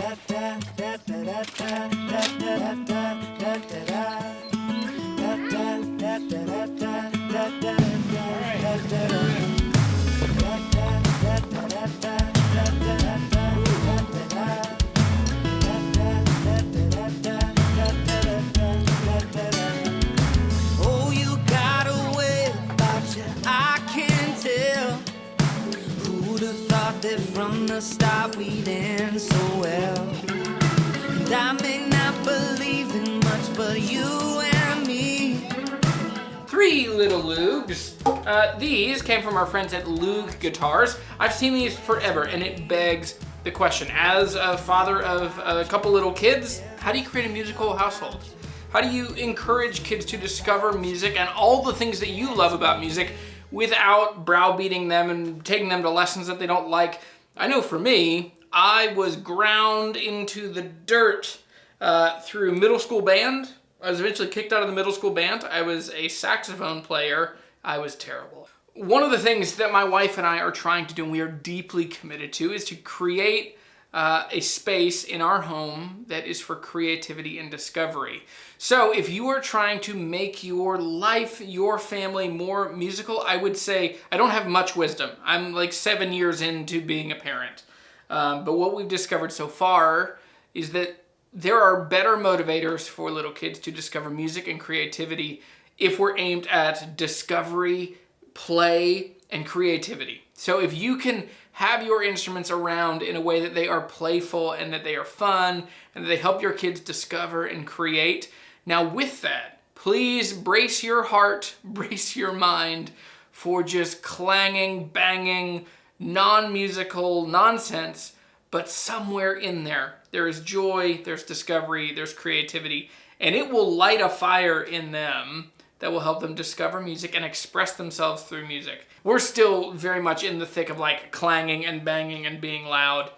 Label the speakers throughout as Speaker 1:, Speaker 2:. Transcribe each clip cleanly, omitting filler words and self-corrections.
Speaker 1: Oh, you got a way about you, I can tell. Who'd have thought that from the start we'd end so well? And I may not believe in much, but you and me.
Speaker 2: Three little Loogs. These came from our friends at Loog Guitars. I've seen these forever, and it begs the question. As a father of a couple little kids, how do you create a musical household? How do you encourage kids to discover music and all the things that you love about music without browbeating them and taking them to lessons that they don't like? I know for me, I was ground into the dirt through middle school band. I was eventually kicked out of the middle school band. I was a saxophone player. I was terrible. One of the things that my wife and I are trying to do, and we are deeply committed to, is to create a space in our home that is for creativity and discovery. So if you are trying to make your life, your family more musical, I would say I don't have much wisdom. I'm like 7 years into being a parent. But what we've discovered so far is that there are better motivators for little kids to discover music and creativity if we're aimed at discovery, play, and creativity. So if you can have your instruments around in a way that they are playful and that they are fun and that they help your kids discover and create. Now with that, please brace your heart, brace your mind for just clanging, banging, non-musical nonsense, but somewhere in there, there is joy, there's discovery, there's creativity, and it will light a fire in them that will help them discover music and express themselves through music. We're still very much in the thick of like clanging and banging and being loud.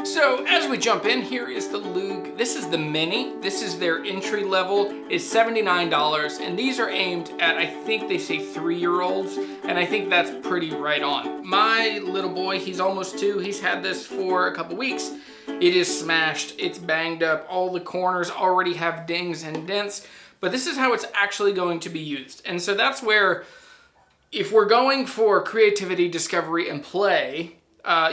Speaker 2: So as we jump in, here is the Loog. This is the Mini. This is their entry level. It's $79, and these are aimed at, I think they say 3-year-olds, and I think that's pretty right on. My little boy, he's almost 2. He's had this for a couple weeks. It is smashed. It's banged up. All the corners already have dings and dents, but this is how it's actually going to be used. And so that's where, if we're going for creativity, discovery, and play,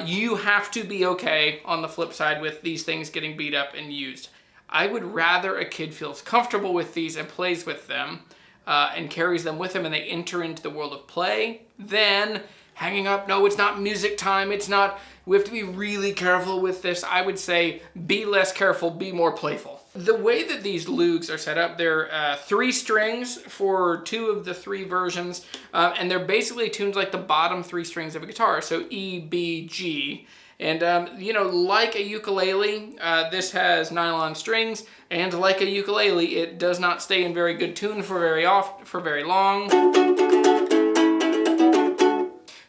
Speaker 2: you have to be okay on the flip side with these things getting beat up and used. I would rather a kid feels comfortable with these and plays with them and carries them with them and they enter into the world of play than hanging up, no, it's not music time, it's not, we have to be really careful with this. I would say be less careful, be more playful. The way that these Loogs are set up, they're 3 strings for 2 of the 3 versions, and they're basically tuned like the bottom 3 strings of a guitar, so E, B, G. And you know, like a ukulele, this has nylon strings, and like a ukulele, it does not stay in very good tune for very long.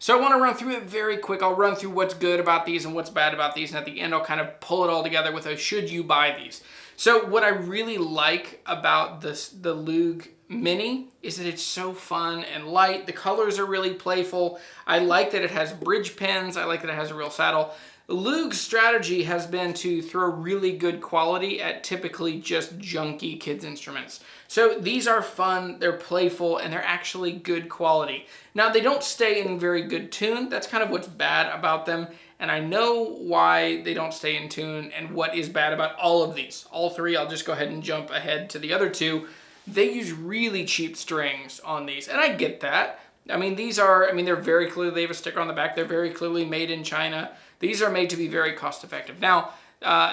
Speaker 2: So I want to run through it very quick. I'll run through what's good about these and what's bad about these, and at the end I'll kind of pull it all together with a should you buy these. So what I really like about the Loog Mini is that it's so fun and light. The colors are really playful. I like that it has bridge pins. I like that it has a real saddle. Loog's strategy has been to throw really good quality at typically just junky kids instruments. So these are fun, they're playful, and they're actually good quality. Now they don't stay in very good tune. That's kind of what's bad about them. And I know why they don't stay in tune and what is bad about all of these. All 3, I'll just go ahead and jump ahead to the other 2. They use really cheap strings on these, and I get that. I mean, they're very clearly, they have a sticker on the back. They're very clearly made in China. These are made to be very cost effective. Now,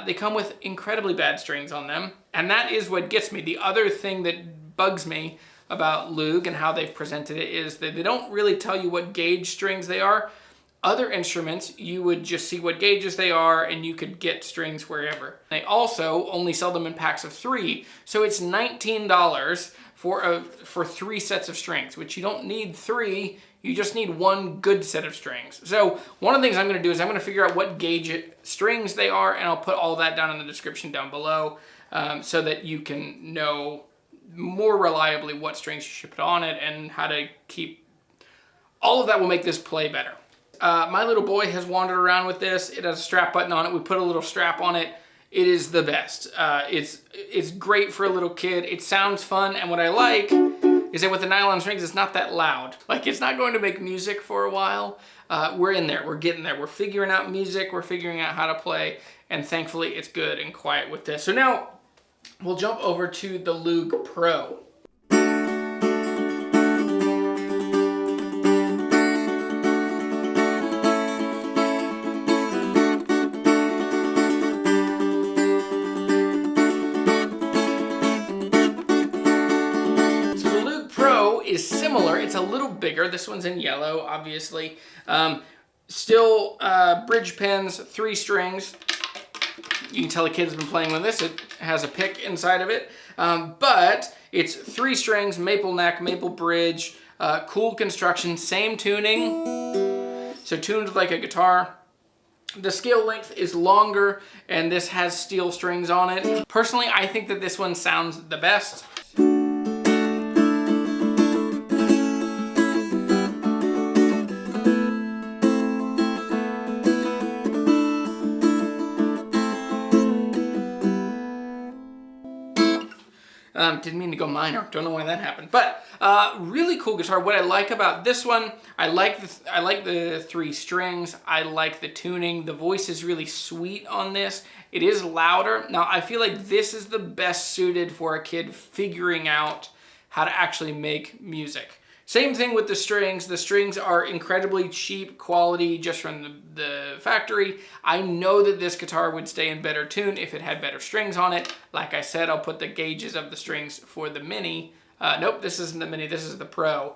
Speaker 2: they come with incredibly bad strings on them, and that is what gets me. The other thing that bugs me about Loog and how they've presented it is that they don't really tell you what gauge strings they are. Other instruments, you would just see what gauges they are and you could get strings wherever. They also only sell them in packs of 3, so it's $19 for 3 sets of strings, which you don't need 3, you just need 1 good set of strings. So one of the things I'm gonna do is I'm gonna figure out what gauge strings they are, and I'll put all that down in the description down below so that you can know more reliably what strings you should put on it and how to keep, all of that will make this play better. My little boy has wandered around with this. It has a strap button on it. We put a little strap on it. It is the best. It's great for a little kid. It sounds fun, and what I like is that with the nylon strings, it's not that loud. Like, it's not going to make music for a while. We're in there, we're getting there. We're figuring out music, we're figuring out how to play, and thankfully it's good and quiet with this. So now, we'll jump over to the Loog Pro. Is similar. It's a little bigger. This one's in yellow, obviously. Still bridge pins, 3 strings. You can tell the kid's been playing with this. It has a pick inside of it. But it's 3 strings, maple neck, maple bridge, cool construction, same tuning. So tuned like a guitar. The scale length is longer, and this has steel strings on it. Personally, I think that this one sounds the best. Didn't mean to go minor. Don't know why that happened. But really cool guitar. What I like about this one, I like the 3 strings. I like the tuning. The voice is really sweet on this. It is louder. Now, I feel like this is the best suited for a kid figuring out how to actually make music. Same thing with the strings. The strings are incredibly cheap quality just from the factory. I know that this guitar would stay in better tune if it had better strings on it. Like I said, I'll put the gauges of the strings for the Mini. Nope, this isn't the Mini, this is the Pro,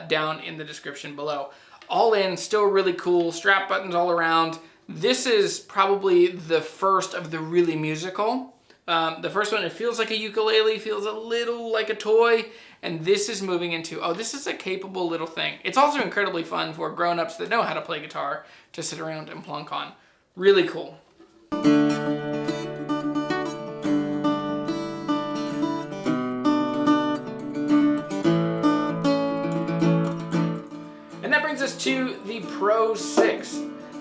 Speaker 2: down in the description below. All in, still really cool, strap buttons all around. This is probably the first of the really musical. The first one, it feels like a ukulele, feels a little like a toy, and this is moving into, oh, this is a capable little thing. It's also incredibly fun for grown-ups that know how to play guitar to sit around and plunk on. Really cool. And that brings us to the Pro VI.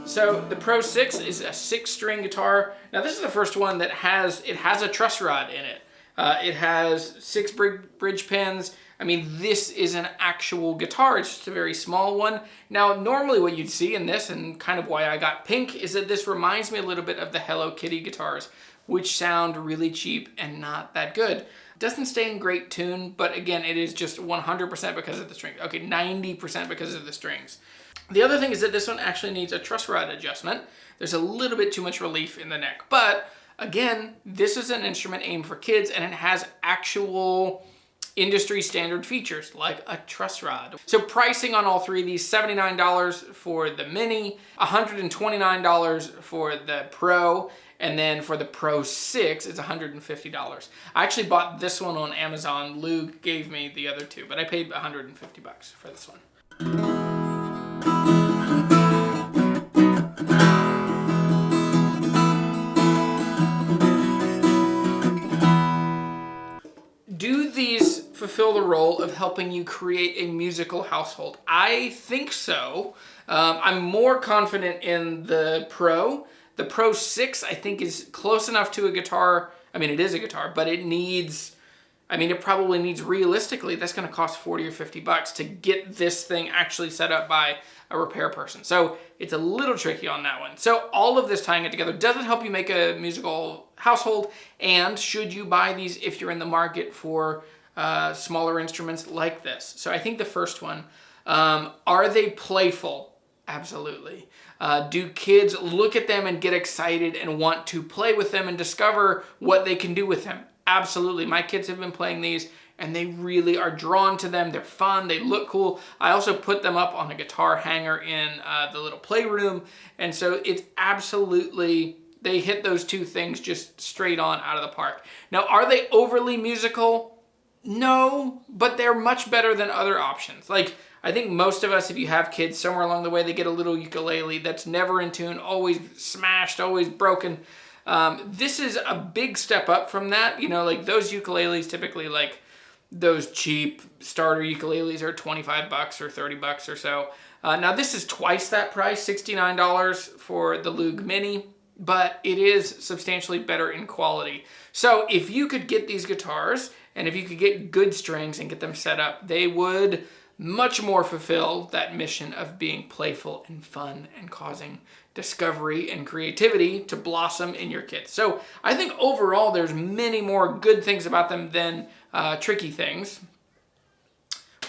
Speaker 2: So the Pro VI is a 6-string guitar. Now this is the first one that has a truss rod in it. It has 6 bridge pins. I mean, this is an actual guitar. It's just a very small one. Now, normally what you'd see in this, and kind of why I got pink, is that this reminds me a little bit of the Hello Kitty guitars, which sound really cheap and not that good. It doesn't stay in great tune, but again, it is just 100% because of the strings. Okay, 90% because of the strings. The other thing is that this one actually needs a truss rod adjustment. There's a little bit too much relief in the neck, but again, this is an instrument aimed for kids, and it has actual industry standard features like a truss rod. So pricing on all 3 of these, $79 for the Mini, $129 for the Pro, and then for the Pro VI, it's $150. I actually bought this one on Amazon. Loog gave me the other 2, but I paid $150 for this one. Do these fulfill the role of helping you create a musical household? I think so. I'm more confident in the Pro. The Pro VI, I think, is close enough to a guitar. I mean, it is a guitar, but it needs, I mean, it probably needs, realistically, that's gonna cost 40 or 50 bucks to get this thing actually set up by a repair person. So it's a little tricky on that one. So all of this tying it together doesn't help you make a musical household. And should you buy these if you're in the market for smaller instruments like this? So I think the first one, are they playful? Absolutely. Do kids look at them and get excited and want to play with them and discover what they can do with them? Absolutely. My kids have been playing these and they really are drawn to them. They're fun, they look cool. I also put them up on a guitar hanger in the little playroom. And so it's absolutely, they hit those 2 things just straight on out of the park. Now, are they overly musical? No, but they're much better than other options. Like, I think most of us, if you have kids, somewhere along the way, they get a little ukulele that's never in tune, always smashed, always broken. This is a big step up from that. You know, like those ukuleles typically, like, those cheap starter ukuleles are 25 bucks or 30 bucks or so. Now this is twice that price, $69 for the Loog Mini, but it is substantially better in quality. So if you could get these guitars, and if you could get good strings and get them set up, they would much more fulfill that mission of being playful and fun and causing discovery and creativity to blossom in your kit. So I think overall there's many more good things about them than tricky things.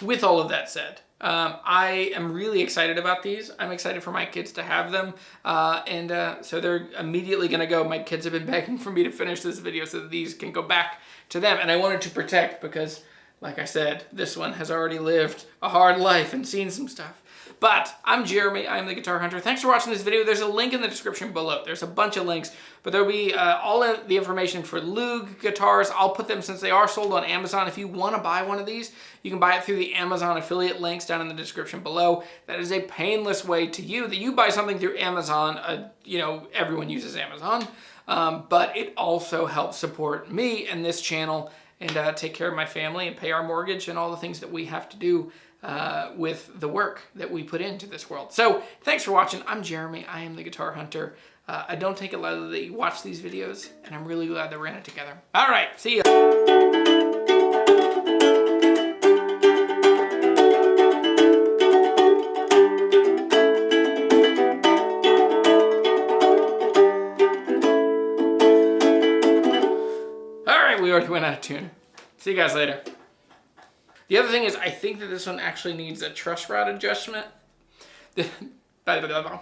Speaker 2: With all of that said, I am really excited about these. I'm excited for my kids to have them. So they're immediately gonna go. My kids have been begging for me to finish this video so that these can go back to them. And I wanted to protect because, like I said, this one has already lived a hard life and seen some stuff. But I'm Jeremy, I'm the Guitar Hunter. Thanks for watching this video. There's a link in the description below. There's a bunch of links, but there'll be all of the information for Loog guitars. I'll put them, since they are sold on Amazon. If you want to buy one of these, you can buy it through the Amazon affiliate links down in the description below. That is a painless way to you, that you buy something through Amazon. You know, everyone uses Amazon, but it also helps support me and this channel and take care of my family and pay our mortgage and all the things that we have to do with the work that we put into this world. So thanks for watching. I'm Jeremy. I am the Guitar Hunter. I don't take it lightly that you watch these videos, and I'm really glad that we're in it together. All right, see ya. All right, we already went out of tune. See you guys later. The other thing is, I think that this one actually needs a truss rod adjustment. Blah, blah, blah, blah.